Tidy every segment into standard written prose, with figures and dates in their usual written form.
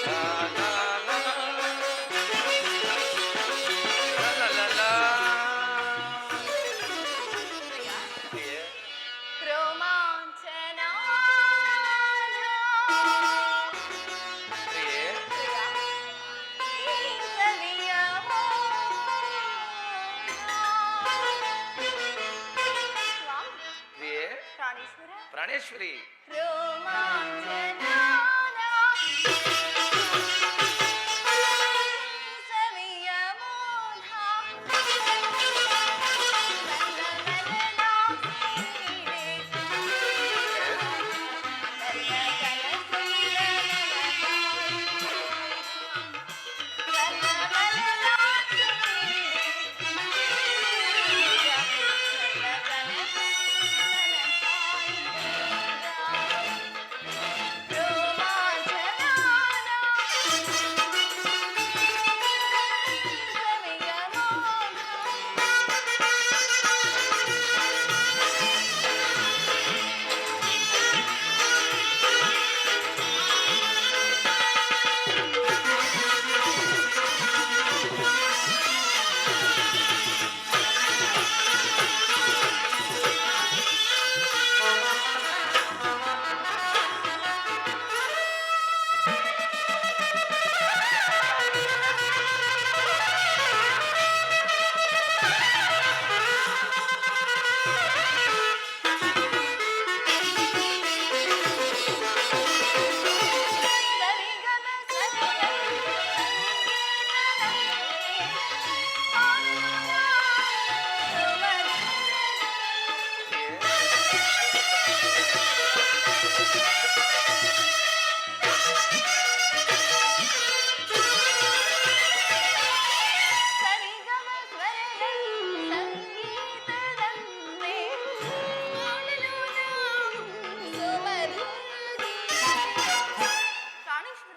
ಲಾ, ಲಾ, ಲಾ. ಲಾ, ಲಾ, ಲಾ, ಲಾ. ಪ್ರಿಯ ಪ್ರಿಯೆ, ರೋಮಾಂಚನ ಪ್ರಿಯೆ, ಪ್ರಿಯ ಈ ಸವಿಯ ಸ್ವಾಮಿ ಪ್ರಿಯೆ, ಪ್ರಾಣೇಶ್ವರ ಪ್ರಾಣೇಶ್ವರಿ. ರೋಮಾಂಚನ ಸವಿಯ ಮೋಹ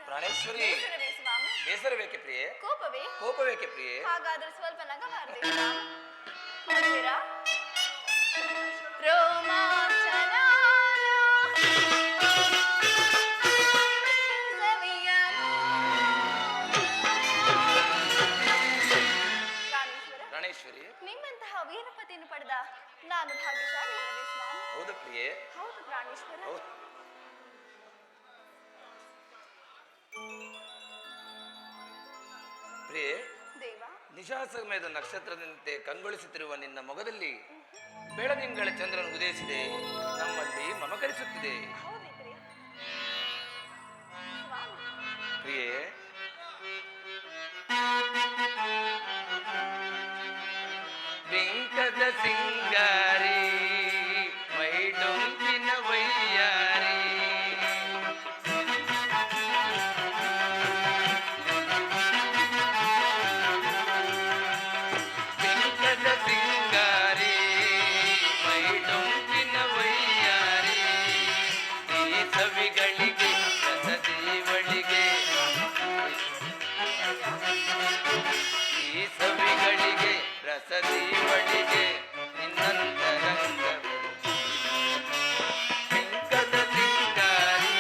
ಪ್ರಾಣೇಶ್ವರಿ. ಬೇಸರವೇಕೆ ಪ್ರಿಯೆ? ಕೋಪವೇ? ಕೋಪವೇಕೆ ಪ್ರಿಯೆ? ಹಾಗಾದ್ರೆ ಸ್ವಲ್ಪ ನಗಬಾರ್ದೆ ನೋಡ್ತೀರಾ? ರೋಮಾಂಚನ ಪ್ರಾಣೇಶ್ವರಿ, ನಿಮ್ಮಂತಹ ವೀರಪತಿಯನ್ನು ಪಡೆದ ನಾನು ಭಾಗ್ಯಶಾಲಿ ಅಲ್ಲವೇ ಸ್ವಾಮಿ? ಹೌದು ಪ್ರಿಯೆ. ಹೌದು ಪ್ರಾಣೇಶ್ವರ. ಹೌದು. ಪ್ರಿಯೆ, ದೇವ ನಿಶಾಸಮಯದ ನಕ್ಷತ್ರದಂತೆ ಕಂಗೊಳಿಸುತ್ತಿರುವ ನಿನ್ನ ಮೊಗದಲ್ಲಿ ಬೆಳದಿಂಗಳ ಚಂದ್ರನು ಉದಯಿಸಿದೆ, ನಮ್ಮಲ್ಲಿ ಮಮಕರಿಸುತ್ತಿದೆ. ಹೌದೇ ಪ್ರಿಯ ಸ್ವಾಮಿ. ಪ್ರಿಯೆ, ಬಿಂಕದ ಸಿಂಗಾರಿ ಮೈಡೊಂಕಿನ ವೈಯಾರಿ, ಬಿಂಕದ ಸಿಂಗಾರಿ ಮೈಡೊಂಕಿನ ವೈಯಾರಿ, ಈ ಸವಿಗಳಿಗೆ ರಸದೀವಳಿಗೆ, ಈ ಸವಿಗಳಿಗೆ ರಸದೀವಳಿಗೆ ನಿನ್ನಂತರಂಗ ಬಿಂಕದ ಸಿಂಗಾರಿ.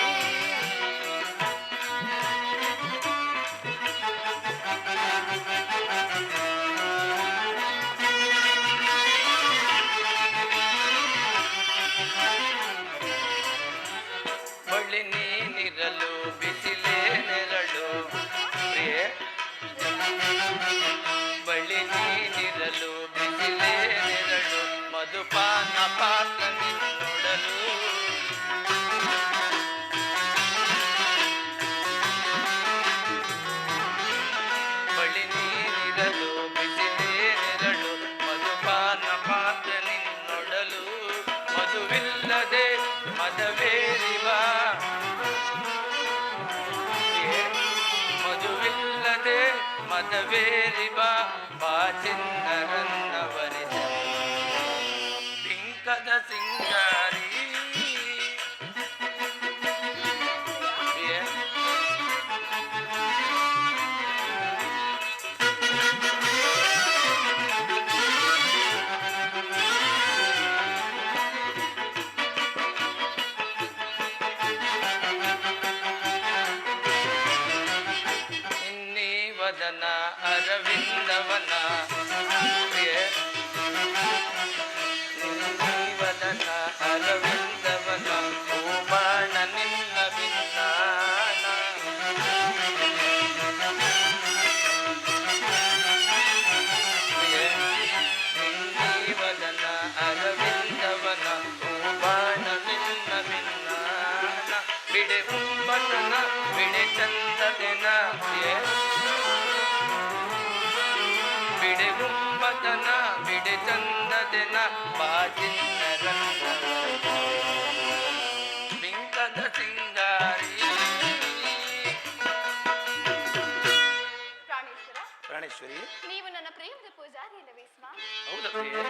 ಬಳ್ಳಿ ನೀನಿರಲು ಬಿಸಿಲೇ ನೆರಳು ಪ್ರಿಯೆ, ಬಳ್ಳಿ ನೀನಿರಲು ಬಿಸಿಲೇ ನೆರಳು, ಮಧುಪಾನ ಪಾತ್ರ ನಿನ್ನೊಡಲು, ಬಳ್ಳಿ ನೀನಿರಲು ಬಿಸಿಲೇ ನೆರಳು, ಮಧುಪಾನ ಪಾತ್ರ ನಿನ್ನೊಡಲು, ಮಧುವಿಲ್ಲದೆ ಮದವೇರಿವ, ಮಧುವಿಲ್ಲದೆ ಮದವೇರಿವ ಬಾಚಿನ್ನರನ್ನ ವರಿಸ ಬಿಂಕದ ಸಿಂಗಾರಿ. ವದನ ಅರವಿಂದವನ ಪ್ರಿಯೆ ವದನ ಅರವಿಂದವನ ಓಬಾಣ ನಿನ್ನ ಬಿನ್ನಾಣ ಪ್ರಿಯೆ ವದನ ಅರವಿಂದವನ ಓಬಾಣ ನಿನ್ನ ಬಿನ್ನಾಣ ಬಿಡೆ ಉಂಬತನ ಬಿಡೆ ಚಂದದೆನ ಪ್ರಿಯೆ ಬಿಡೆ ಗುಂಬತನ ಬಿಡೆ ಚಂದದೆನ ಬಾಜಿನ ರಂಗ ಬಿಂಕದ ಸಿಂಗಾರಿ ಪ್ರಾಣೇಶ್ವರ, ಪ್ರಾಣೇಶ್ವರಿ ನೀವು ನನ್ನ ಪ್ರೇಮದ ಪೂಜಾರಿ ಇಲ್ಲವೇ ಸ್ವಾಮಿ? ಹೌದಾ ಪ್ರಿಯೆ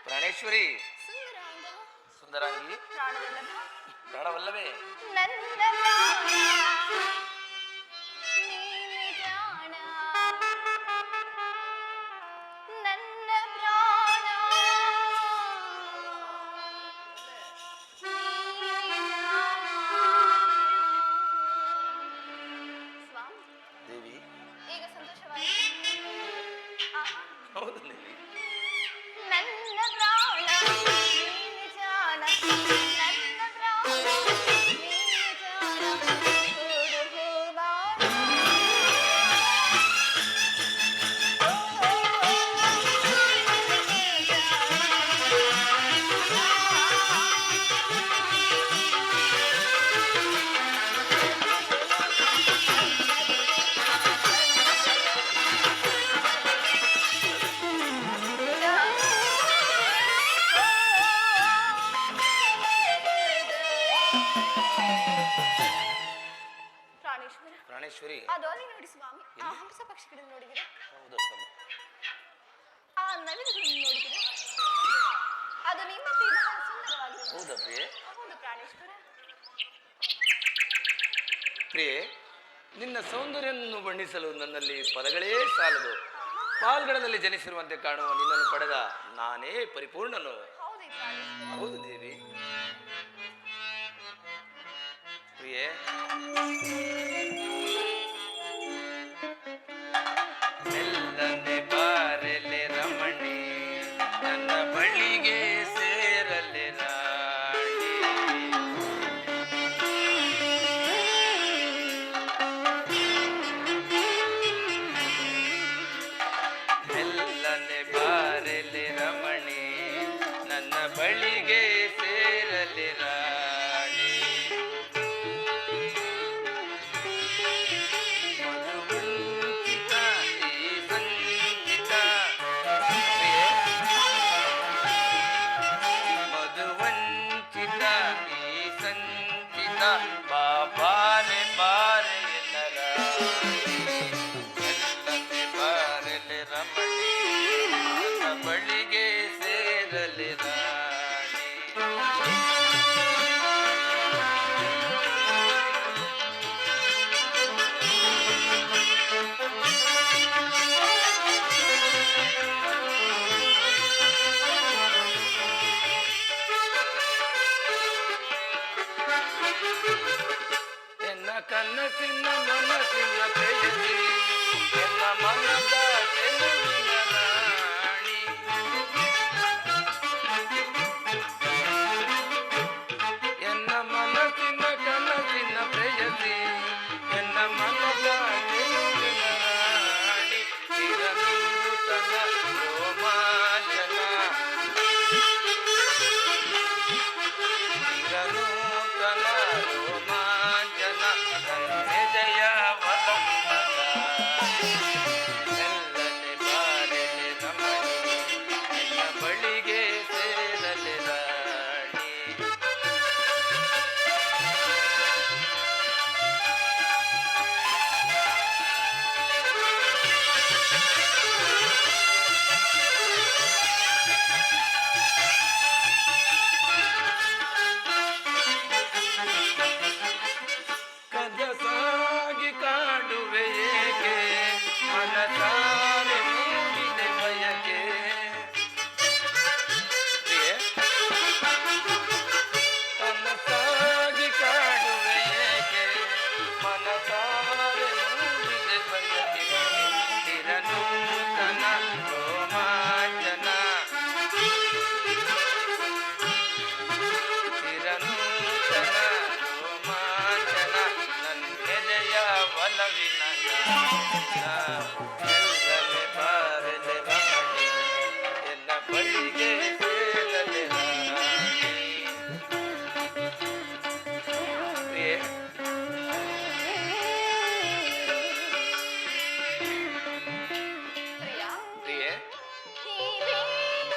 ಪ್ರಾಣೇಶ್ವರಿ ಸುಂದರಾಂಗ, ಸುಂದರಾಂಗಿ ಪ್ರಾಣವಲ್ಲಭ, ಪ್ರಾಣವಲ್ಲವೇ ನನ್ನ ಪ್ರಾಣ ನೀನು ಜಾಣ, ನನ್ನ ಪ್ರಾಣ ನೀನು ಜಾಣ. ಸ್ವಾಮಿ, ದೇವಿ ಈಗ ಸಂತೋಷವಾಯಿತು. ಆಹಾ, ಹೌದು ದೇವಿ ನನ್ನ ಪ್ರಾಣ ನೀನು ಜಾಣ, ನನ್ನ ಪ್ರಾಣ ನೀನು ಜಾಣ, ಕೊಡು ಹೋಗಾಣ. ಪ್ರಾಣೇಶ್ವರ, ಪ್ರಾಣೇಶ್ವರಿ ಅದು ಅಲ್ಲಿ ನೋಡಿ ಸ್ವಾಮಿ, ಆ ಹಂಸ ಪಕ್ಷಿಗಳನ್ನು ನೋಡಿದಿರ, ಹೌದಾ ಸ್ವಾಮಿ ಆ ನವಿಲುಗಳನ್ನು ನೋಡಿದಿರ, ಅದು ನಿಮ್ಮಂತೆ ಬಹಳ ಸುಂದರವಾಗಿರುವುದು. ಹೌದಾ ಪ್ರಿಯೆ ಹೌದು ಪ್ರಾಣೇಶ್ವರ. ಪ್ರಿಯೆ ನಿನ್ನ ಸೌಂದರ್ಯವನ್ನು ಬಣ್ಣಿಸಲು ನನ್ನಲ್ಲಿ ಪದಗಳೇ ಸಾಲದು. ಪಾಲ್ಗಡದಲ್ಲಿ ಜನಿಸಿರುವಂತೆ ಕಾಣುವ ನಿನ್ನನ್ನು ಪಡೆದ ನಾನೇ ಪರಿಪೂರ್ಣನು. ಹೌದೇ ಪ್ರಾಣೇಶ್ವರ? ಹೌದು ದೇವಿ. ಪ್ರಿಯೆ ಮೆಲ್ಲನೆ ಬಾರೆಲೆ ರಮಣಿ, ನನ್ನ ಬಳಿಗೆ ಸೇರಲೆ ರಾಣಿ. ಸಂಚಿತ ಬಾರೆ ಬಾರೆ ಎನ್ನರ ಎಲ್ಲನೆ ಬಾರಲೆ ರಮಣಿ ನನ್ನ ಬಳಿಗೆ ಸೇರಲೆ ರಾಣಿ. ಎನ್ನ ಕನಸಿನ ಮನಸ್ಸಿನ ಪ್ರೇಯಸಿ ಎನ್ನ ಮನದ ಚೆಲುವಿನ ರಾಣಿ. ಎನ್ನ ಮನಸ್ಸಿನ ಕನಸಿನ ಪ್ರೇಯಸಿ ಎನ್ನ ಮನದ ಚೆಲುವಿನ ರಾಣಿ. ಚಿರನೂತನ ರೋಮಾಂಚನ ಚಿರನೂತನ ರೋಮಾಂಚನ ಹೃದಯ ವಲಂಬನ ಎಲ್ಲನೆ ಬಾರಲೆ ರಮಣಿ ನಿನ್ನ ಬಳಿಗೆ ಸೇರಲೆ ರಾಣಿ. ಕನಸಾಗಿ ಕಾಡುವೆ ಏಕೆ ಮನಸಾರೆ ಮೂಡಿದೆ ಬಯಕೆ. ಪ್ರಿಯೆ, ಕನಸಾಗಿ ಕಾಡುವೆ ಏಕೆ ಮನಸಾರೆ ಮೂಡಿದೆ ಬಯಕೆ. ಚಿರನೂತನ ರೋಮಾಂಚನ ಚಿರನೂತನ ರೋಮಾಂಚನ ನನ್ನೆದೆಯ ಒಲವಿನ ಎಲ್ಲನೆ ಬಾರಲೆ ರಮಣಿ ಎನ್ನ ಬಳಿಗೆ ಸೇರಲೆ ರಾಣಿ. ಪ್ರಿಯೆ, ಪ್ರಿಯ ಪ್ರಿಯೆ, ಹೀಗೆ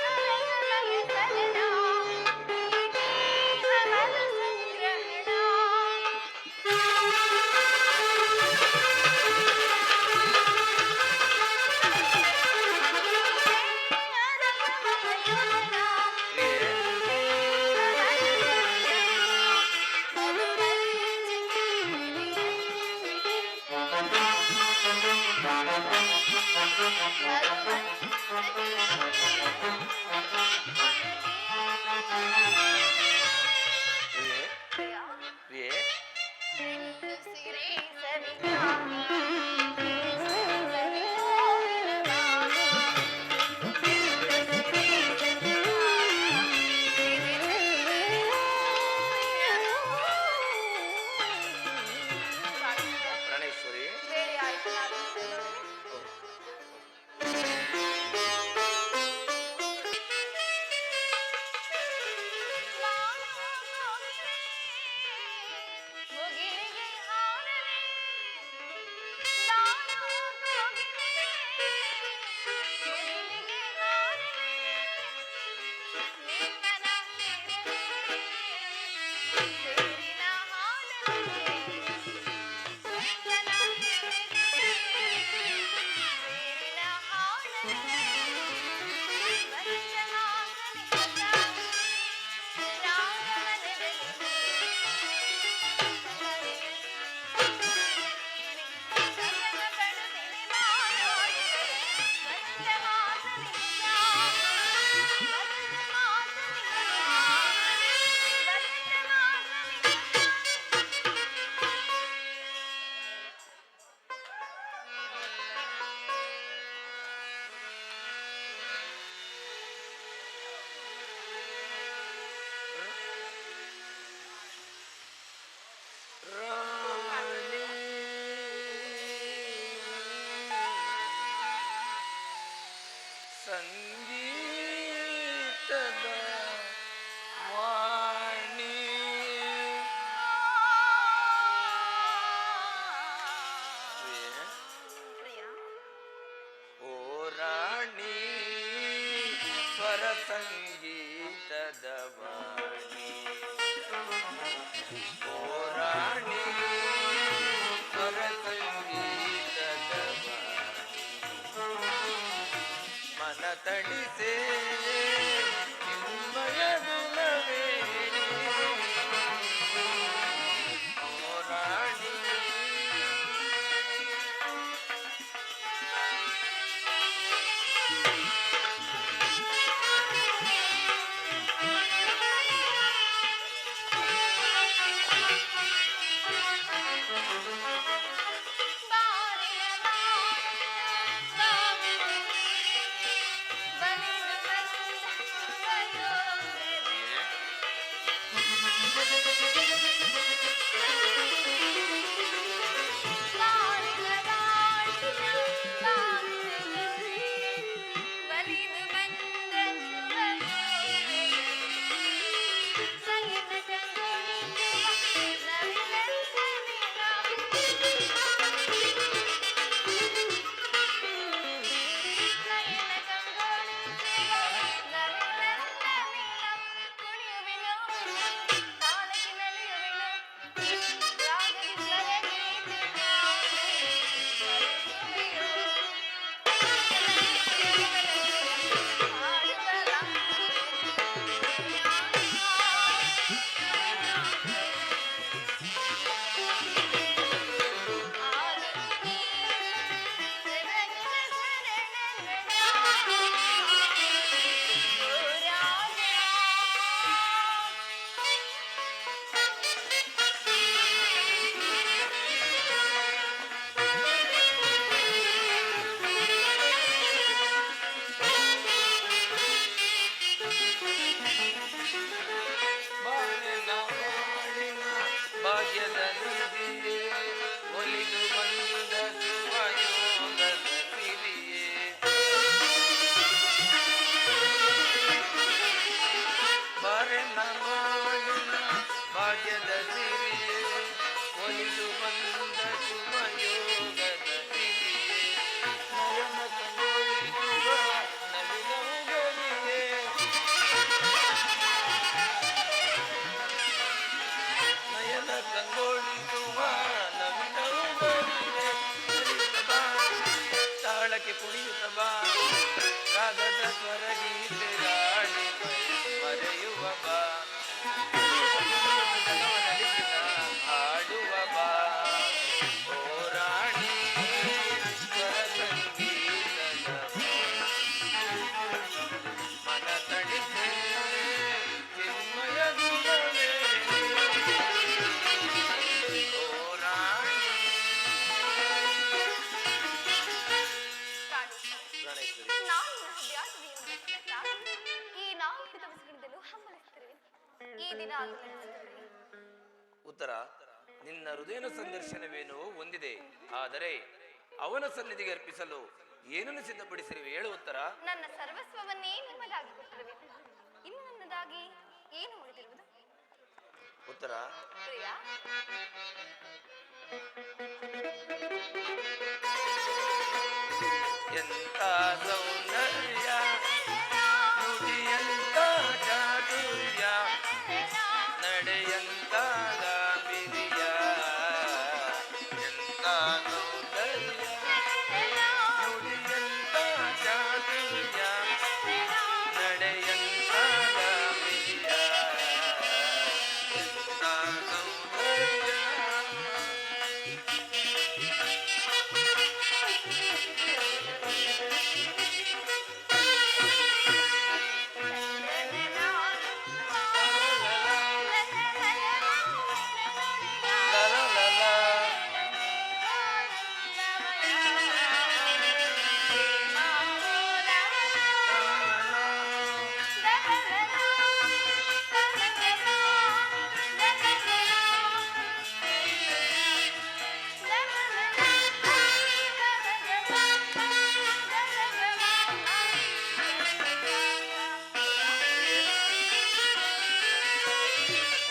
ಅರಸನಗೆ ಸಲನ ಹೀಗೆ ಅವನ ಸಂಗ್ರಹಣ. ಪ್ರಿಯೆ, ಪ್ರಿಯೆ, ಪ್ರಿಯೆ, ಪ್ರಾಣೇಶ್ವರಿ. ಬೇರೆ ಆಯ್ತು ನಾನು ಮುಗಿಲಿಗೆ ಹಾರಲಿ ನಾನು ಹೋಗಿವೆ ಮುಗಿಲಿಗೆ ಹಾರಲಿ ನಿಮ್ಮನ ಸೇರಲಿ ಸೇರಿನ ಹಾಡಲಿ ನಿಮ್ಮನ ಸೇರಲಿ ಸೇರಿನ ಹಾಡಲಿ ವರ್ಷವಾಗಲಿ ಹೊಸ ರಾಮನದಲ್ಲಿ ರಾಣಿ ಸಂಗೀತದ ವಾಣಿ. ಪ್ರಿಯೆ, ಪ್ರಿಯ ಓ ರಾಣಿ ಸ್ವರ ಸಂಗೀತದ ವಾಣಿ. ಕಂಗೊಳಿಸುವ ನವಿಲವು ಬಂದಿದೆ ನಲಿಯುತ್ತ ಬಾ ತಾಳಕ್ಕೆ ಕುಣಿಯುತ್ತ ಬಾ ರಾಗದ ಸ್ವರಗೀತೆ ಹಾಡಿ ಮರೆಯುವ ಬಾ ಜನವನಲಿಸಿನ ಹಾಡುವ ಬಾ ಓ ರಾಣಿ ಸ್ವರ ಸಂಗೀತದ ಮನ ತಣಿಸೆ ಚಿನ್ಮಯ ಗುಣವೇ ಓ ರಾಣಿ ಪ್ರಾಣೇಶ್ವರಿ ನಾನು ಹವ್ಯಾಸವಿಯನ್ನು ಈ ನಾವು ಹಿಡಿದ ಬಸವಣಿದಲು ಹಂಬಲಿಸುತ್ತಿರುವೆ ಈ ದಿನ ಆಗಲಿರುತ್ತದೆ ಉತ್ತರ ನಿನ್ನ ಹೃದಯನ ಸಂದರ್ಶನವೇನೋ ಹೊಂದಿದೆ ಆದರೆ ಅವನ ಸನ್ನಿಧಿಗೆ ಅರ್ಪಿಸಲು ಏನನ್ನು ಸಿದ್ಧಪಡಿಸಿರುವೆ ಹೇಳು ಉತ್ತರ ನನ್ನ ಸರ್ವಸ್ವವನ್ನೇ ನಿಮ್ಮದಾಗಿ ಕೊಟ್ಟಿರುವೆ ಇನ್ನು ನನ್ನದಾಗಿ ಏನು ಉಳಿದಿರುವುದು ಉತ್ತರ ಪ್ರಿಯಾ ಎಂತ ಸೌಂದರ್ಯ ನುಡಿಯಂತ ಚಾತುರ್ಯ ನಡೆಯಂತ ಗಾಂಭೀರ್ಯ ಎಂತ ಸೌಂದರ್ಯ ನುಡಿಯಂತ ಚಾತುರ್ಯ ನಡೆಯಂತ ಗಾಂಭೀರ್ಯ ಎಂತ ಸೌಂದರ್ಯ la la la la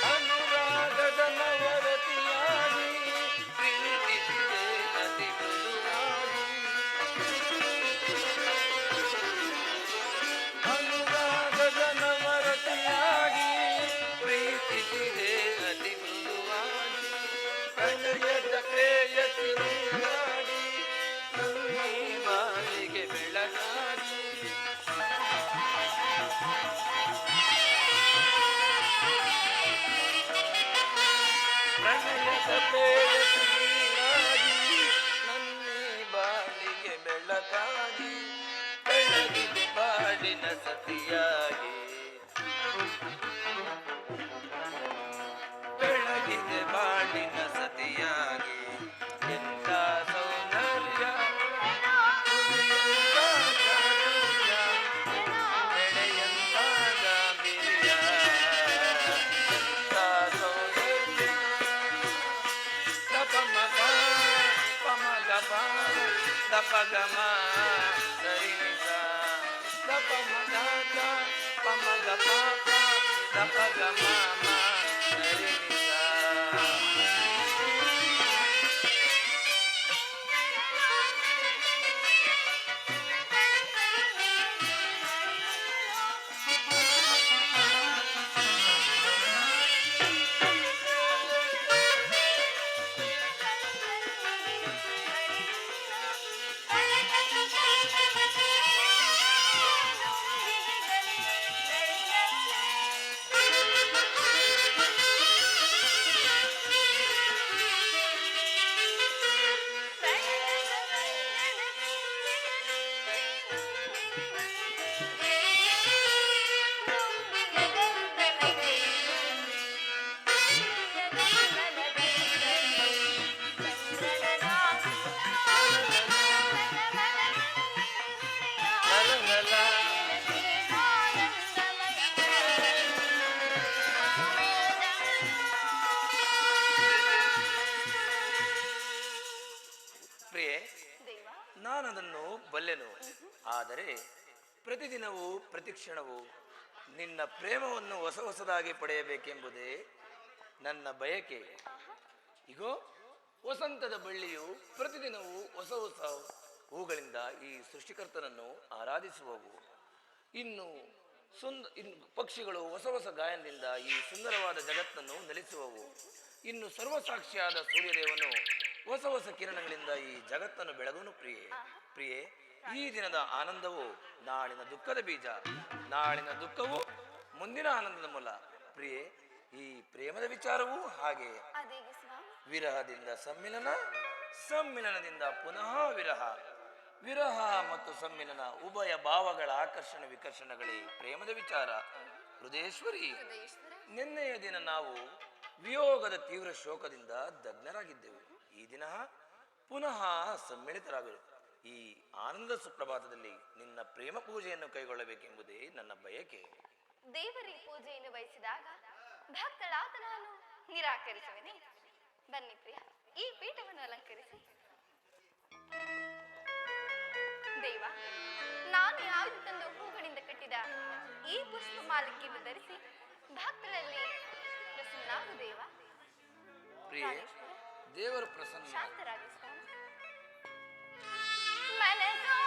ಅನುರಾಗದ ನವರತಿಯಾಗಿ ಪ್ರೀತಿಸಿದೆ ಅತಿ ಮೃದುವಾಗಿ ಅನುರಾಗದ ನವರತಿಯಾಗಿ ಪ್ರೀತಿಸಿದೆ ಅತಿ ಮೃದುವಾಗಿ ಪ್ರಣಯದ ಪ್ರೇಯಸಿ ನೀನಾಗಿ ನನ್ನಿ ಬಾಳಿಗೆ ಬೆಳಗಾಗಿ ಪ್ರಣಯದ ಪ್ರೇಯಸಿ ನೀನಾಗಿ ನನ್ನಿ ಬಾಳಿಗೆ ಬೆಳಕಾಗಿ ಬೆಳಗಿದೆ ಬಾಳಿನ ಸತಿಯಾಗಿ ಬೆಳಗಿದೆ ಬಾಳಿನ ಸತಿಯಾಗಿ ಎಂತ ಸೌಂದರ್ಯ ನುಡಿಯಂತ ಚಾತುರ್ಯ ನಡೆಯಂತ ಗಾಂಭೀರ್ಯ ಎಂತ ಸೌಂದರ್ಯ ದಪಮಗ ಪಮಗಪ ದಪಗಮ ಸರಿನಿಸ ದಪಮಗ ಪಮಗ ಪಾಪ ದಪಗಮ ಸರಿನಿಸ ಪ್ರಿಯೆ ದೇವ ನಾನದನ್ನು ಬಲ್ಲೆನು ಆದರೆ ಪ್ರತಿದಿನವೂ ಪ್ರತಿಕ್ಷಣವೂ ನಿನ್ನ ಪ್ರೇಮವನ್ನು ಹೊಸ ಹೊಸದಾಗಿ ಪಡೆಯಬೇಕೆಂಬುದೇ ನನ್ನ ಬಯಕೆ. ಇಗೋ ವಸಂತದ ಬಳ್ಳಿಯು ಪ್ರತಿದಿನವೂ ಹೊಸ ಹೊಸ ಹೂಗಳಿಂದ ಈ ಸೃಷ್ಟಿಕರ್ತನನ್ನು ಆರಾಧಿಸುವವು. ಇನ್ನು ಪಕ್ಷಿಗಳು ಹೊಸ ಹೊಸ ಗಾಯನದಿಂದ ಈ ಸುಂದರವಾದ ಜಗತ್ತನ್ನು ನಲಿಸುವವು. ಇನ್ನು ಸರ್ವಸಾಕ್ಷಿಯಾದ ಸೂರ್ಯದೇವನು ಹೊಸ ಹೊಸ ಕಿರಣಗಳಿಂದ ಈ ಜಗತ್ತನ್ನು ಬೆಳಗುವನು ಪ್ರಿಯೆ. ಪ್ರಿಯೆ, ಈ ದಿನದ ಆನಂದವು ನಾಳಿನ ದುಃಖದ ಬೀಜ, ನಾಳಿನ ದುಃಖವು ಮುಂದಿನ ಆನಂದದ ಮೂಲ. ಪ್ರಿಯೆ, ಈ ಪ್ರೇಮದ ವಿಚಾರವೂ ಹಾಗೆ. ಅದೇಗೆ ಸ್ವಾಮಿ? ವಿರಹದಿಂದ ಸಮ್ಮಿಲನ, ಸಮ್ಮಿಲನದಿಂದ ಪುನಃ ವಿರಹ, ವಿರಹ ಮತ್ತು ಸಮ್ಮಿಲನ ಉಭಯ ಭಾವಗಳ ಆಕರ್ಷಣ ವಿಕರ್ಷಣಗಳೇ ಪ್ರೇಮದ ವಿಚಾರ. ಹೃದಯೇಶ್ವರಿ, ಹೃದಯೇಶ್ವರ, ನಿನ್ನೆಯ ದಿನ ನಾವು ವಿಯೋಗದ ತೀವ್ರ ಶೋಕದಿಂದ ದಗ್ನರಾಗಿದ್ದೆವು. ಈ ದಿನ ಪುನಃ ಸಮ್ಮಿಳಿತರಾಗಲು ಈ ಆನಂದ ಸುಪ್ರಭಾತದಲ್ಲಿ ನಿನ್ನ ಪ್ರೇಮ ಪೂಜೆಯನ್ನು ಕೈಗೊಳ್ಳಬೇಕೆಂಬುದೇ ನನ್ನ ಬಯಕೆ. ದೇವರ ಪೂಜೆಯನ್ನು ಬಯಸಿದಾಗ ಭಕ್ತಳಾದ ನಾನು ನಿರಾಕರಿಸುವೆನೆ? ಬನ್ನಿ ಪ್ರಿಯ, ಈ ಪೀಠವನ್ನು ಅಲಂಕರಿಸಿ. ದೇವ, ನಾನು ಯಾವುದು ತಂದು ಹೂಗಳಿಂದ ಕಟ್ಟಿದ ಈ ಪುಷ್ಪ ಮಾಲಿಕೆಯನ್ನು ಧರಿಸಿ ಭಕ್ತರಲ್ಲಿ ಪ್ರಸನ್ನಾಗು ದೇವ. ಪ್ರಿಯೆ, ದೇವರ ಪ್ರಸನ್ನ. ಶಾಂತರಾಗಿ ಸ್ವಾಮಿ. ಮನಸೋ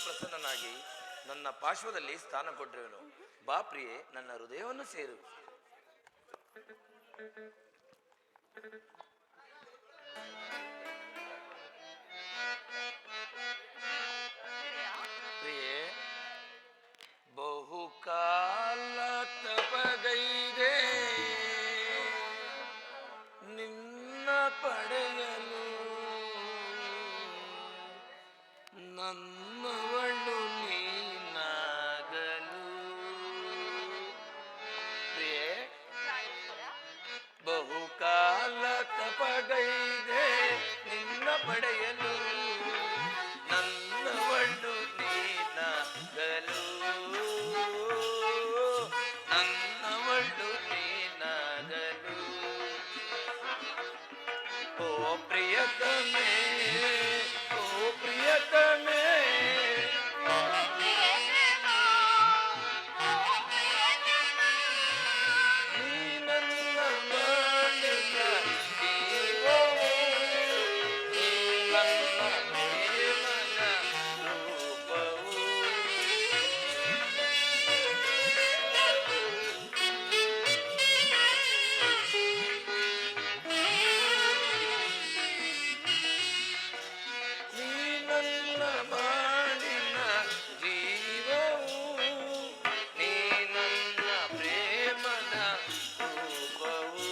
ಪ್ರಸನ್ನನಾಗಿ ನನ್ನ ಪಾರ್ಶ್ವದಲ್ಲಿ ಸ್ಥಾನ ಕೊಟ್ಟಿರುವೆನು. ಬಾ ಪ್ರಿಯೆ, ನನ್ನ ಹೃದಯವನ್ನು ಸೇರು. ಪ್ರಿಯೆ, ಬಹುಕಾಲ ತಪಗೈದೆ ನಿನ್ನ ಪಡೆಯಲು, ನನ್ನವಳು ನೀನಾಗಲು. ಪ್ರಿಯೆ, ಬಹುಕಾಲ ತಪಗೈದೆ ನಿನ್ನ ಪಡೆಯಲು, ನನ್ನವಳು ನೀನಾಗಲು, ನನ್ನವಳು ನೀನಾಗಲು. ಓ ಪ್ರಿಯತಮೇ, ಓ ಪ್ರಿಯತಮೇ, ನೀ ನನ್ನ ಬಾಳಿನ ಜೀವವು, ನೀ ನನ್ನ ಪ್ರೇಮದ ರೂಪವು. ನೀ ನನ್ನ ಬಾಳಿನ ಜೀವವು, ನೀ ನನ್ನ ಪ್ರೇಮದ ರೂಪವು.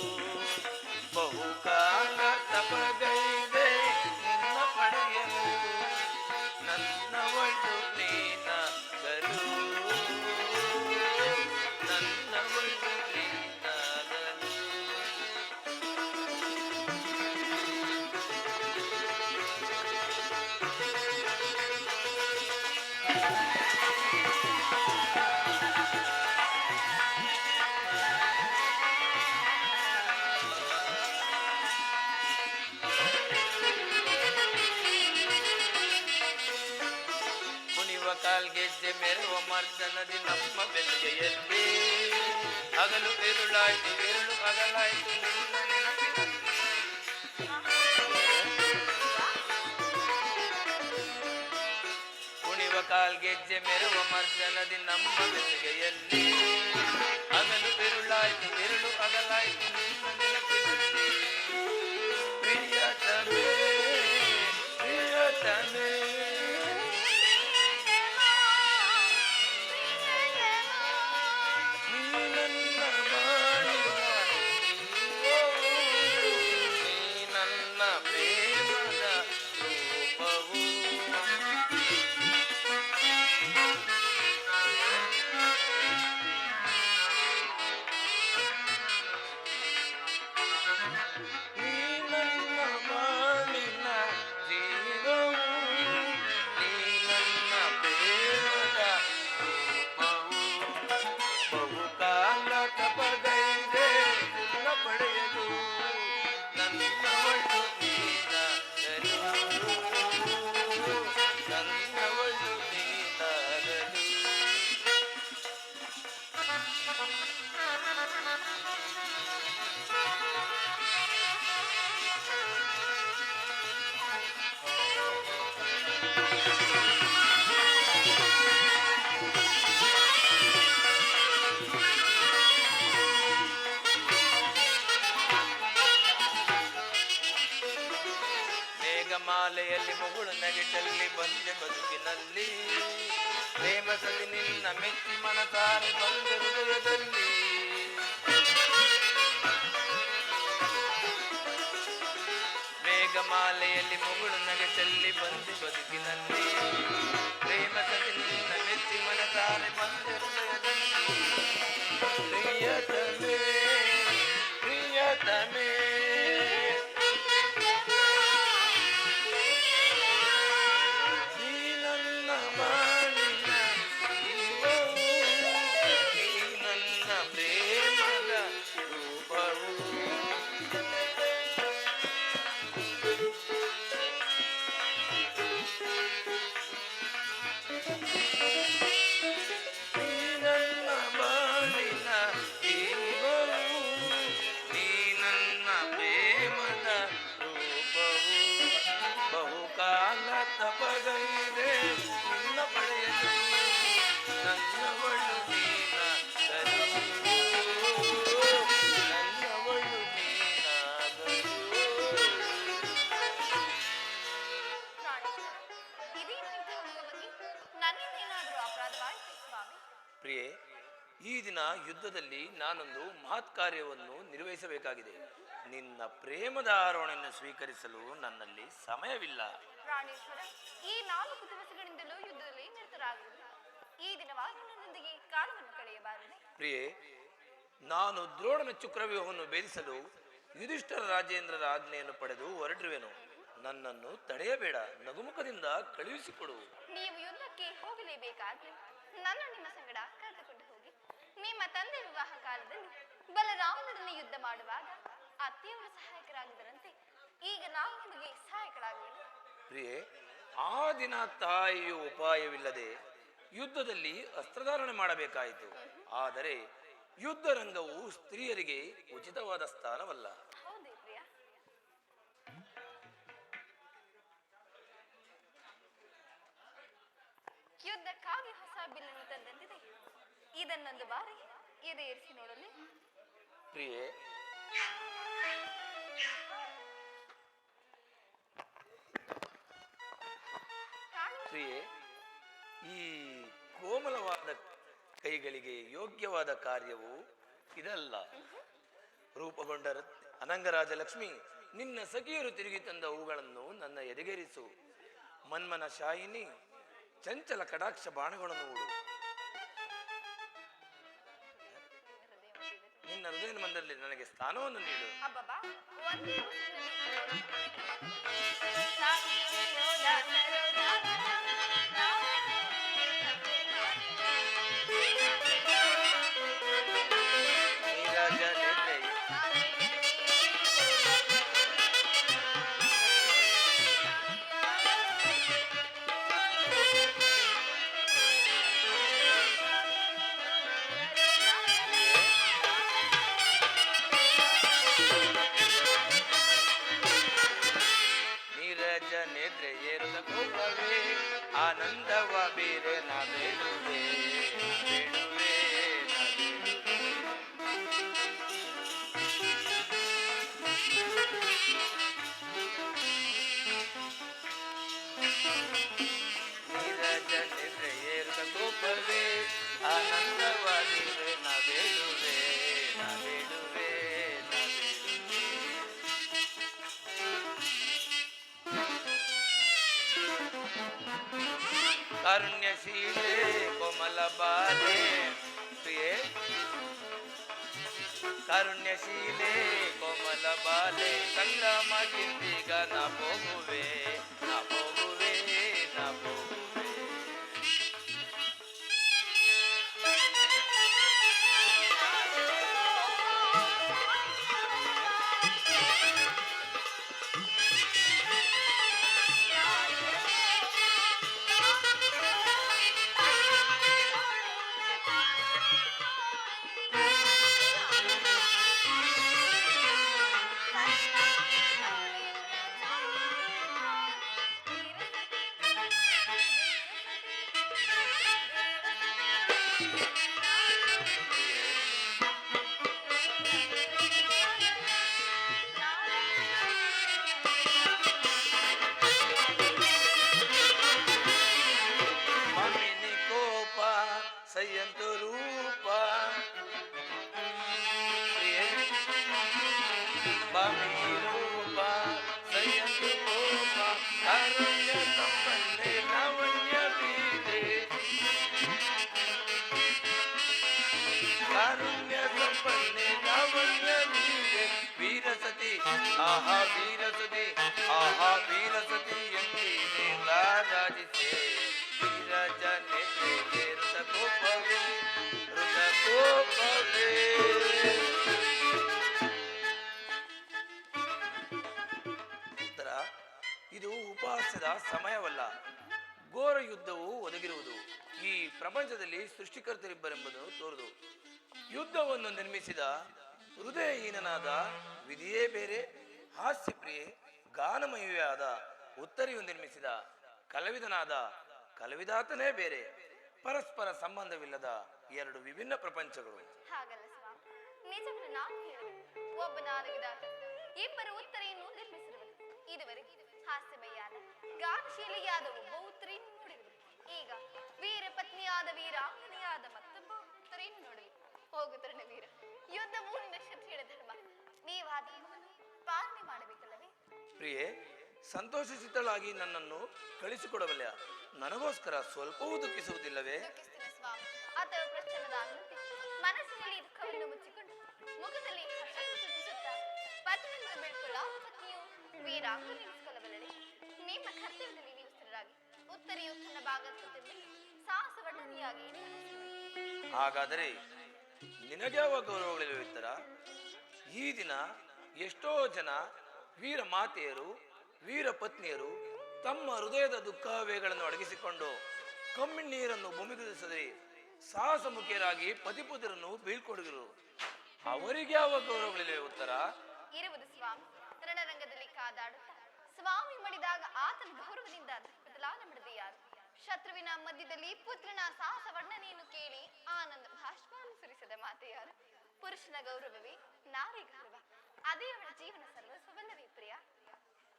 ಬಹುಕಾಲ ತಪಗೈದೆ ನಿನ್ನ ಪಡೆಯಲು, ನನ್ನವಳು ನೀನಾಗಲು, ನನ್ನವಳು ನೀನಾಗಲು. ಕುಣಿವ ಕಾಲ್ಗೆಜ್ಜೆ ಮೆರವ ಮರ್ದನದಿ ನಮ್ಮ ಬೆನ್ನಿಗೆಯಲ್ಲಿ, ಹಗಲು ಇರುಳಾಯ್ತು ಇರುಳು ಅಗಲಾಯ್ತು ನಿನ್ನ ನೆನಪಿನಲ್ಲಿ. ಕುಣಿವ ಕಾಲ್ಗೆಜ್ಜೆ ಮೆರವ ಮರ್ದನದಿ ನಮ್ಮ ಬೆನ್ನಿಗೆಯಲ್ಲಿ, ಹಗಲು ಇರುಳಾಯ್ತು ಇರುಳು ಅಗಲಾಯ್ತು ನಿನ್ನ ನೆನಪಿನಲ್ಲಿ. ಪ್ರಿಯತಮೇ, ಪ್ರಿಯತಮೇ, ನೀ ನನ್ನ ಬಾಳಿನ ಜೀವವು, ನೀ ನನ್ನ ಪ್ರೇಮದ ರೂಪವು. ನೀ ನನ್ನ ಬಾಳಿನ ಜೀವವು, ನೀ ನನ್ನ ಪ್ರೇಮದ ರೂಪವು. ಬಹುಕಾಲ ತಪಗೈದೆ ನಿನ್ನ ಪಡೆಯಲು, ನನ್ನವಳು ನೀನಾಗಲು, ನನ್ನವಳು ನೀನಾಗಲು. ಮೇಘಮಾಲೆಯಲ್ಲಿ ಮುಗುಳು ನಗೆಟಲ್ಲಿ ಬಂದೆ ಬದುಕಿನಲ್ಲಿ, ಪ್ರೇಮ ಸತಿ ನಿನ್ನ ಮೆಚ್ಚಿ ಮನಸಾರೆ ಬಂದೆ ಹೃದಯದಲ್ಲಿ. ಮೇಘಮಾಲೆಯಲ್ಲಿ ಮುಗುಳು ನಗೆಟಲ್ಲಿ ಬಂದೆ ಬದುಕಿನಲ್ಲಿ, ಪ್ರೇಮ ಸತಿ ನಿನ್ನ ಮೆಚ್ಚಿ ಮನಸಾರೆ ಬಂದೆ ಹೃದಯದಲ್ಲಿ. ಪ್ರಿಯತಮೇ, ಪ್ರಿಯತಮೇ, ನೀ ನನ್ನ ಬಾಳಿನ ಜೀವವು, ನೀ ನನ್ನ ಪ್ರೇಮದ ರೂಪವು. ನೀ ನನ್ನ ಬಾಳಿನ ಜೀವವು, ನೀ ನನ್ನ ಪ್ರೇಮದ ರೂಪವು. ಬಹುಕಾಲ ತಪಗೈದೆ ನಿನ್ನ ಪಡೆ ಇಂದಿನ ಯುದ್ಧದಲ್ಲಿ ನಾನೊಂದು ಮಹತ್ ಕಾರ್ಯವನ್ನು ನಿರ್ವಹಿಸಬೇಕಾಗಿದೆ. ನಿನ್ನ ಪ್ರೇಮದ ಆರೋಹಣೆಯನ್ನು ಸ್ವೀಕರಿಸಲು ನನ್ನಲ್ಲಿ ಸಮಯವಿಲ್ಲ. ಪ್ರಾಣೇಶ್ವರ, ಈ 4 ದಿವಸಗಳಿಂದಲೂ ಯುದ್ಧದಲ್ಲಿ ನಿರತರಾಗಿರುವುದು. ಈ ದಿನವಾಗಿ ನನ್ನೊಂದಿಗೆ ಕಾಲವನ್ನು ಕಳೆಯಬಾರದೆ? ಪ್ರಿಯೆ, ನಾನು ದ್ರೋಣನ ಚಕ್ರವ್ಯೂಹವನ್ನು ಭೇದಿಸಲು ಯುಧಿಷ್ಠರ ರಾಜೇಂದ್ರರ ಆಜ್ಞೆಯನ್ನು ಪಡೆದು ಹೊರಟಿರುವೆನು. ನನ್ನನ್ನು ತಡೆಯಬೇಡ, ನಗುಮುಖದಿಂದ ಕಳುಹಿಸಿಕೊಡು. ನೀವು ಯುದ್ಧಕ್ಕೆ ಹೋಗಲೇಬೇಕಾದ್ರೆ ನನ್ನ ನಿಮ್ಮ ಸಂಗಡ ಕರೆದುಕೊಂಡು ಹೋಗಿ. ನಿಮ್ಮ ತಂದೆ ವಿವಾಹ ಕಾಲದಲ್ಲಿ ಬಲರಾಮನೊಡನೆ ಯುದ್ಧ ಮಾಡುವಾಗ ಅತ್ತೆಯವರು ಸಹಾಯಕರಾಗಿದ್ದರಂತೆ. ಈಗ ನಾವು ನಿಮಗೆ ಸಹಾಯಕರಾಗುವೆನು. ಪ್ರಿಯೆ, ಆ ದಿನ ತಾಯಿಯ ಉಪಾಯವಿಲ್ಲದೆ ಯುದ್ಧದಲ್ಲಿ ಅಸ್ತ್ರಧಾರಣೆ ಮಾಡಬೇಕಾಯಿತು. ಆದರೆ ಯುದ್ಧ ರಂಗವು ಸ್ತ್ರೀಯರಿಗೆ ಉಚಿತವಾದ ಸ್ಥಾನವಲ್ಲ. ಹೌದೇ ಪ್ರಿಯ? ಯುದ್ಧಕ್ಕಾಗಿ ಹೊಸ ಬಿಲ್ಲನ್ನು ತಂದಂತಿದೆ. ಇದನ್ನೊಂದು ಬಾರಿ ಎದೆಯೇರಿಸಿ ನೋಡಲಿ. ಪ್ರಿಯೆ, ಪ್ರಿಯೆ, ಈ ಕೋಮಲವಾದ ಕೈಗಳಿಗೆ ಯೋಗ್ಯವಾದ ಕಾರ್ಯವು ಇದಲ್ಲ. ರೂಪುಗೊಂಡ ಅನಂಗರಾಜ ಲಕ್ಷ್ಮಿ, ನಿನ್ನ ಸಖಿಯರು ತಿರುಗಿ ತಂದ ಹೂಗಳನ್ನು ನನ್ನ ಎದೆಗೇರಿಸು. ಮನ್ಮನ ಶಾಯಿನಿ, ಚಂಚಲ ಕಟಾಕ್ಷ ಬಾಣಗಳನ್ನು ಹೂಡು. ನಿನ್ನ ಹೃದಯ ಮಂದಿರದಲ್ಲಿ ನನಗೆ ಸ್ಥಾನವನ್ನು ನೀಡು. ಅಬ್ಬಬ್ಬಾ, ಒಂದೇ ನೀರಜ ನೇತ್ರೆ, ನೀರಜ ನೇತ್ರೆ ಏರುದ ಕೋಪವೇ, ಆನಂದವ ಬೇರೆ ನಾ ಬೇಡುವೆ, ಬೇಡುವೆ, ನಾ ಬೇಡುವೆ. ನೀರಜ ನೇತ್ರೆ ಏರುದ ಕೋಪವೇ, ಆನಂದವ ಬೇರೆ ನಾ ಬೇಡುವೆ, ನಾ ಬೇಡುವೆ, ನಾ ಬೇಡುವೆ. ಕಾರುಣ್ಯಶೀಲೆ ಕೋಮಲ ಬಾಲೆ, ಪ್ರಿಯೆ, ಕಾರುಣ್ಯಶೀಲೆ ಕೋಮಲ ಬಾಲೆ, ಸಂಗ್ರಾಮ ಕಿಂದೀಗ ನಾ ಹೋಗುವೆ, ನಾ ಹೋಗುವೆ, ನಾ ಹೋಗುವೆ. ಮಮ್ಮಿನಿ ಕೋಪ ಸಂಯಂತು ರೂಪ, ಪ್ರಿಯೆ, ಮಮ್ಮಿ ರೂಪ ಸಂಯಂತು ಕೋಪ, ಕಾರುಣ್ಯ ಸಂಪನ್ನೆ ಲಾವಣ್ಯ ಬೀರೆ, ಕಾರುಣ್ಯ ಸಂಪನ್ನೆ ಲಾವಣ್ಯ ಬೀರೆ, ವೀರಸತಿ ಆಹಾ ವೀರಸತಿ, ಆಹಾ ವೀರಸತಿ ಎಂದೀನೆ ರಾಜಿಸೆ. ನೀರಜ ನೇತ್ರೆ ಋತ ಕೋಪವೇ, ಋತ ಕೋಪವೇ. ಉತ್ತರ: ಇದು ಉಪಹಾಸದ ಸಮಯವಲ್ಲ, ಘೋರ ಯುದ್ಧವು ಒದಗಿರುವುದು. ಈ ಪ್ರಪಂಚದಲ್ಲಿ ಸೃಷ್ಟಿಕರ್ತರಿಬ್ಬರೆಂಬುದನ್ನು ತೋರುದು. ಯುದ್ಧವನ್ನು ನಿರ್ಮಿಸಿದ ಹೃದಯಹೀನನಾದ ವಿಧಿಯೇ ಬೇರೆ, ಹಾಸ್ಯಪ್ರಿಯೆ ಗಾನಮಯವೇ ಆದ ಉತ್ತರಿಯು ನಿರ್ಮಿಸಿದ ಕಲಾವಿದನಾದ ಕಲಾವಿದಾತನೇ ಬೇರೆ. ಪರಸ್ಪರ ಸಂಬಂಧವಿಲ್ಲದ ಎರಡು ವಿಭಿನ್ನ ಪ್ರಪಂಚಗಳು. ಹಾಗಲ್ಲ ಸ್ವಾಮಿ, ನಿಜವನ್ನು ನಾನು ಹೇಳುವೆ. ಒಬ್ಬನಾದ ಇಬ್ಬರು ಉತ್ತರೆಯನ್ನು ನಿರ್ಮಿಸಿರುವರು. ಇದುವರೆಗೆ ಹಾಸ್ಯಮಯ್ಯಾದ ಗಾನಶೀಲಿಯಾದ ಒಬ್ಬ ಉತ್ತರೆಯನ್ನು ನೋಡಿರುವರು. ಈಗ ವೀರ ಪತ್ನಿಯಾದ ವೀರಾಂಗನೆಯಾದ ಮತ್ತೊಬ್ಬ ಉತ್ತರೆಯನ್ನು ನೋಡುವೆ. ಹೋಗು ತರುಣವೀರ, ಯುದ್ಧವು ನಿನ್ನ ಕ್ಷತ್ರಿಯರ ಧರ್ಮ. ನೀವಾದ ಪಾಲನೆ ಮಾಡಬೇಕಲ್ಲವೇ? ಪ್ರಿಯೆ, ಸಂತೋಷಿಸಿತಳಾಗಿ ನನ್ನನ್ನು ಕಳಿಸಿಕೊಡಬಲ್ಲೆ. ನನಗೋಸ್ಕರ ಸ್ವಲ್ಪವೂ ದುಃಖಿಸುವುದಿಲ್ಲವೇ? ದುಃಖಿಸುತ್ತಿನ ಸ್ವಾಮಿ ಅಥವಾ ಪ್ರಚನ್ನದಾದಂತೆ ಮನಸ್ಸಿನಲ್ಲಿ ದುಃಖವನ್ನು ಮುಚ್ಚಿಕೊಂಡು ಮುಖದಲ್ಲಿ ಹರ್ಷವನ್ನು ಸೂಚಿಸುತ್ತಾ ಪತಿಯಿಂದ ಬೆಳ್ಕೊಳ್ಳ ಪತ್ನಿಯು ವೀರಾಂಗ ನೆನೆಸಿಕೊಳ್ಳಬಲ್ಲಡೆ. ನಿಮ್ಮ ಕರ್ತವ್ಯದಲ್ಲಿ ನೀವು ಸ್ಥಿರರಾಗಿ ಉತ್ತರಿಯು ತನ್ನ ಭಾಗದಲ್ಲಿ ಸಾಹಸ ವರ್ಣನೆಯಾಗಿ ಹಾಗಾದರೆ ನಿನಗ್ಯಾವ ಗೌರವಗಳಿವೆ ಉತ್ತರ? ಈ ದಿನ ಎಷ್ಟೋ ಜನ ವೀರ ಮಾತೆಯರು ವೀರ ಪತ್ನಿಯರು ತಮ್ಮ ಹೃದಯದ ದುಃಖಾವೇಗಳನ್ನು ಅಡಗಿಸಿಕೊಂಡು ಕಣ್ಣೀರನ್ನು ಭೂಮಿಗುದಿಸದೆ ಸಾಹಸ ಮುಖಿಯರಾಗಿ ಪತಿಪುತ್ರರನ್ನು ಬೀಳ್ಕೊಡುಗರು. ಅವರಿಗೆ ಯಾವ ಗೌರವಗಳಿವೆ ಉತ್ತರ? ಇರುವುದು ಸ್ವಾಮಿ. ರಣರಂಗದಲ್ಲಿ ಕಾದಾಡುತ್ತಾ ಸ್ವಾಮಿ ಮಡಿದಾಗ ಆತನ ಗೌರವದಿಂದ ಬದಲಾವಣೆ ಮಾಡಿದೆಯಾರು. ಶತ್ರುವಿನ ಮಧ್ಯದಲ್ಲಿ ಪುತ್ರನ ಸಾಹಸ ವರ್ಣನೆಯನ್ನು ಕೇಳಿ ಆನಂದ ಭಾಷ್ಪವನ್ನು ಸುರಿಸದ ಮಾತೆಯಾರು. ಪುರುಷನ ಗೌರವವೇ ನಾರಿ ಗೌರವ. ಅದೇ ಅವಳ ಜೀವನ ಸರ್ವಸ್ವವಲ್ಲವೇ ಪ್ರಿಯ?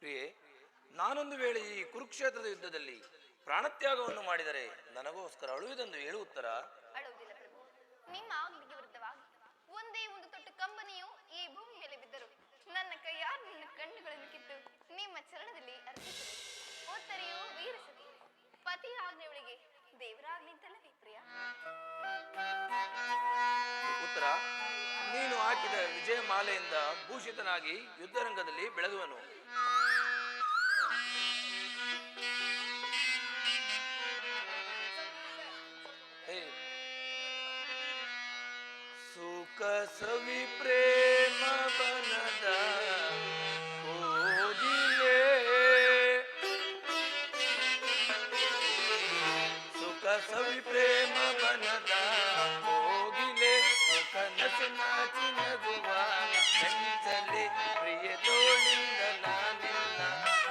ಪ್ರಿಯೆ, ನಾನೊಂದು ವೇಳೆ ಈ ಕುರುಕ್ಷೇತ್ರದ ಯುದ್ಧದಲ್ಲಿ ಪ್ರಾಣತ್ಯಾಗವನ್ನು ಮಾಡಿದರೆ ನನಗೋಸ್ಕರ ಅಳುವುದೆಂದು ಹೇಳು ಉತ್ತರ? ಅಳುವುದಿಲ್ಲ ಪ್ರಭು. ನಿಮ್ಮ ಆಜ್ಞೆಗೆ ವಿರುದ್ಧವಾಗಿ ಒಂದೇ ಒಂದು ತೊಟ್ಟು ಕಂಬನಿಯು ಈ ಭೂಮಿ ಮೇಲೆ ಬಿದ್ದರು ನನ್ನ ಕೈಯಾರ ನನ್ನ ಕಣ್ಣುಗಳನ್ನು ಕಿತ್ತು ನಿಮ್ಮ ಚರಣದಲ್ಲಿ ಅರ್ಪಿಸಿದೆ. ಉತ್ತರೆಯು ವೀರಸತಿ, ಪತಿಯ ಆಜ್ಞೆಯೊಳಗೆ ದೇವರಾಗ್ಲಿ ಅಂತಲ್ಲವೇ ಪ್ರಿಯ? ಉತ್ತರ, ನೀನು ಹಾಕಿದ ವಿಜಯ ಮಾಲೆಯಿಂದ ಭೂಷಿತನಾಗಿ ಯುದ್ಧರಂಗದಲ್ಲಿ ಬೆಳಗುವನು. ಸುಖ ಸವಿ ಪ್ರೇಮ ಬನದ ಕೋಗಿಲೆ, ಸುಖ ಸವಿ ಪ್ರೇಮ ಬನದ ಕೋಗಿಲೆ, ಕನಸು ನಾಚಿ ನಗುವಾಗ ಚಂಚಲೆ ಪ್ರಿಯ ತೋಳಿಂದ ನಾನಿನ್ನ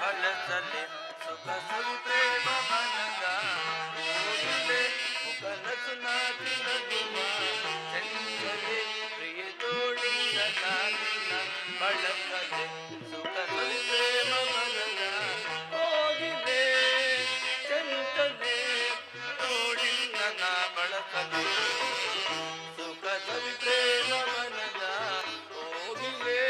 ಬಳಸಲೆ. ಸುಖ ಸವಿ ಪ್ರೇಮ ಬನದ ಕೋಗಿಲೆ, ಕನಸು ನಾಚಿ ನಗುವಾಗ ಚಂಚಲೆ ಪ್ರಿಯ ತೋಳಿಂದ ನಾನಿನ್ನ ಬಳಸಲೆ. ಸುಖ ಸವಿ ಪ್ರೇಮ ಬನದ ಕೋಗಿಲೆ, ಚಂಚಲೆ ತೋಳಿಂದ ನಾ ಬಳಸಲೆ. ಸುಖ ಸವಿ ಪ್ರೇಮ ಬನದ ಕೋಗಿಲೆ.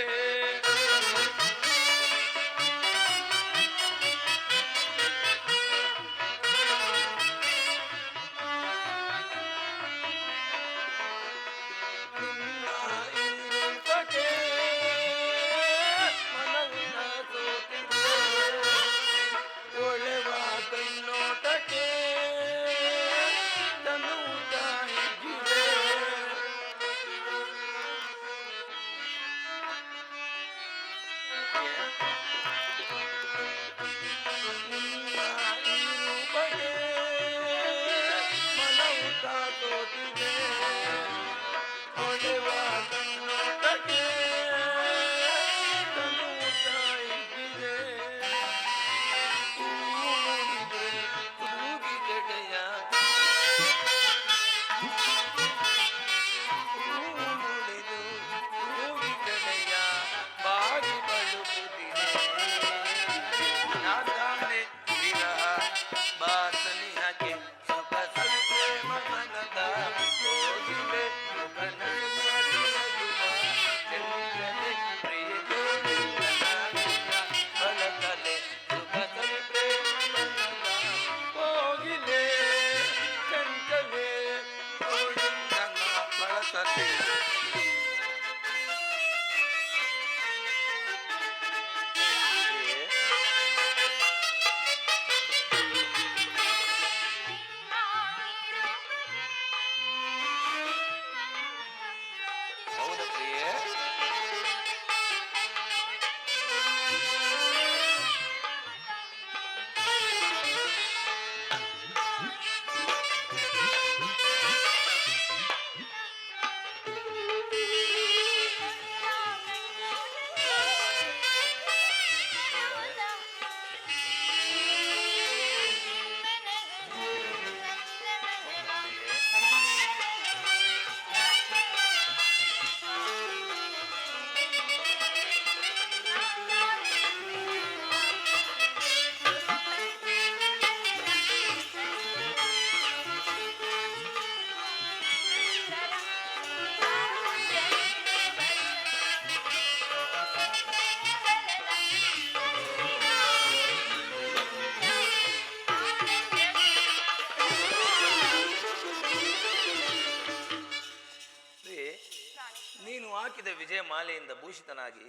ಮಾಲೆಯಿಂದ ಭೂಷಿತನಾಗಿ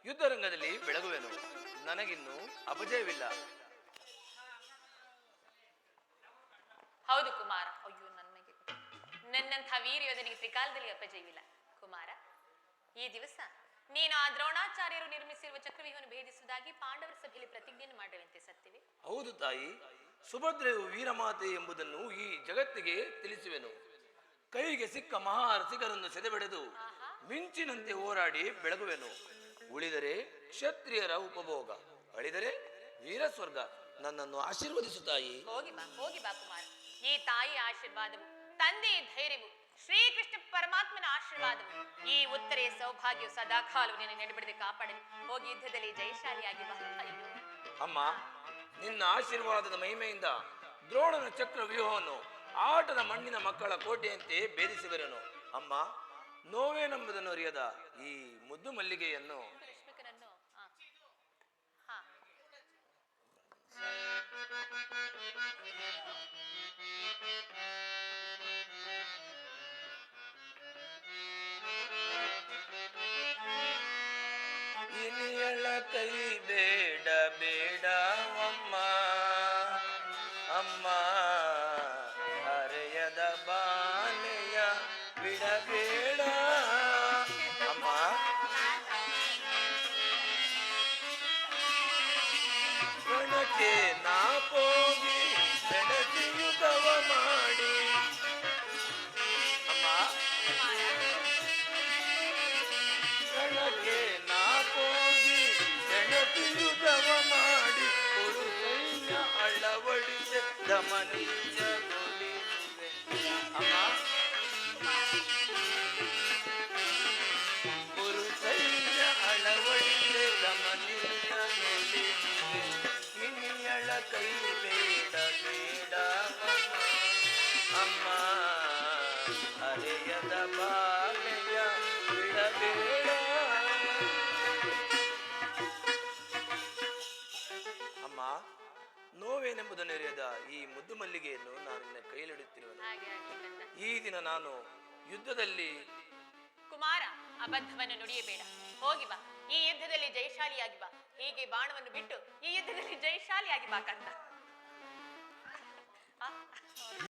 ಯುದ್ಧರಂಗದಲ್ಲಿ ಬೆಳಗುವೆನು. ನನಗಿನ್ನೂ ಅಪಜಯವಿಲ್ಲ. ಹೌದು ಕುಮಾರ. ಅಯ್ಯೋ ನನ್ನಂಥ ವೀರ್ಯೋಧನಿಗೆ ತ್ರಿಕಾಲದಲ್ಲಿ ಅಪಜಯವಿಲ್ಲ. ಕುಮಾರ, ಈ ದಿವಸ ನೀನು ಆ ದ್ರೋಣಾಚಾರ್ಯರು ನಿರ್ಮಿಸಿರುವ ಚಕ್ರವ್ಯೂಹವನ್ನು ಭೇದಿಸುವುದಾಗಿ ಪಾಂಡವರ ಸಭೆಯಲ್ಲಿ ಪ್ರತಿಜ್ಞೆಯನ್ನು ಮಾಡುವಂತೆ ಸತ್ಯವೇ? ಹೌದು ತಾಯಿ. ಸುಭದ್ರೆಯು ವೀರಮಾತೆ ಎಂಬುದನ್ನು ಈ ಜಗತ್ತಿಗೆ ತಿಳಿಸುವೆನು. ಕೈಗೆ ಸಿಕ್ಕ ಮಹಾರಸಿಕರನ್ನು ಸೆದೆಬೆಡೆದು ಮಿಂಚಿನಂತೆ ಹೋರಾಡಿ ಬೆಳಗುವೆನು. ಉಳಿದರೆ ಕ್ಷತ್ರಿಯರ ಉಪಭೋಗ, ಅಳಿದರೆ ವೀರ ಸ್ವರ್ಗ. ನನ್ನನ್ನು ಆಶೀರ್ವದಿಸು ತಾಯಿ. ಹೋಗಿ ಬಾ ಕುಮಾರ. ಈ ತಾಯಿಯ ಆಶೀರ್ವಾದವು, ತಂದೆಯ ಧೈರ್ಯವು, ಶ್ರೀಕೃಷ್ಣ ಪರಮಾತ್ಮನ ಆಶೀರ್ವಾದವು, ಈ ಉತ್ತರೆಯ ಸೌಭಾಗ್ಯವು ಸದಾಕಾಲವು ನಿನ್ನ ನೆಡಬಿಡದೆ ಕಾಪಾಡಲಿ. ಹೋಗಿ ಯುದ್ಧದಲ್ಲಿ ಜಯಶಾಲಿಯಾಗಿ ಬಾ. ಅಯ್ಯೋ ಅಮ್ಮ, ನಿನ್ನ ಆಶೀರ್ವಾದದ ಮಹಿಮೆಯಿಂದ ದ್ರೋಣನ ಚಕ್ರ ವ್ಯೂಹವನ್ನು ಆಟದ ಮಣ್ಣಿನ ಮಕ್ಕಳ ಕೋಟೆಯಂತೆ ಭೇದಿಸಿಬರನು. ಅಮ್ಮ, ನೋವೇನೆಂಬುದನ್ನು ಅರಿಯದ ಈ ಮುದ್ದು ಮಲ್ಲಿಗೆಯನ್ನು ಲಕ್ಷ್ಮಿಕನನ್ನು ಇನಿಯಳ ಕೈ ಬೇಡ ಬೇಡ ಅಮ್ಮ, ಅಮ್ಮ ಅರೆಯದ ಬಾಲೆಯ ಬಿಡಬೇಡ ಅಮ್ಮ. ಗಣಕ್ಕೆ ನಾ ಹೋಗಿ ಬೆಳಗಿಯುತ್ತವ ಮಾಡಿ ಅಮ್ಮ. ಗಣಕ್ಕೆ ನಾ ಹೋಗಿ ಬೆಳಗಿಯುತ್ತವ ಮಾಡಿ ಕೊಡು ಸೈನ್ಯ ಅಳವಡಿಸಿ ದಮನೀಯಗೊಳಿಸುವೆ ಅಮ್ಮ. ಕೊಡು ಸೈನ್ಯ ಅಳವಡಿಸಿ ದಮನೀಯಗೊಳಿಸುವೆ. ಇನಿಯಳ ಕೈ ಬೇಡ ಬೇಡ ಅಮ್ಮ, ಅರೆಯದ ಬಾಲೆಯ ಬಿಡಬೇಡ ಅಮ್ಮ. ನೋವೇನೆಂಬುದನ್ನು ಎರೆಯದ ಈ ಮುದ್ದು ಮಲ್ಲಿಗೆಯನ್ನು ನಾನು ನಿನ್ನ ಕೈಲಿಡುತ್ತಿರುವೆನು. ಈ ದಿನ ನಾನು ಯುದ್ಧದಲ್ಲಿ ಕುಮಾರ, ಅಬದ್ಧವನ್ನು ನುಡಿಯಬೇಡ. ಹೋಗಿ ಬಾ, ಈ ಯುದ್ಧದಲ್ಲಿ ಜಯಶಾಲಿಯಾಗಿ ಬಾ. ಹೀಗೆ ಬಾಣವನ್ನು ಬಿಟ್ಟು ಈ ಯುದ್ಧದಲ್ಲಿ ಜಯಶಾಲಿಯಾಗಿ ಬಾ ಕಂದ.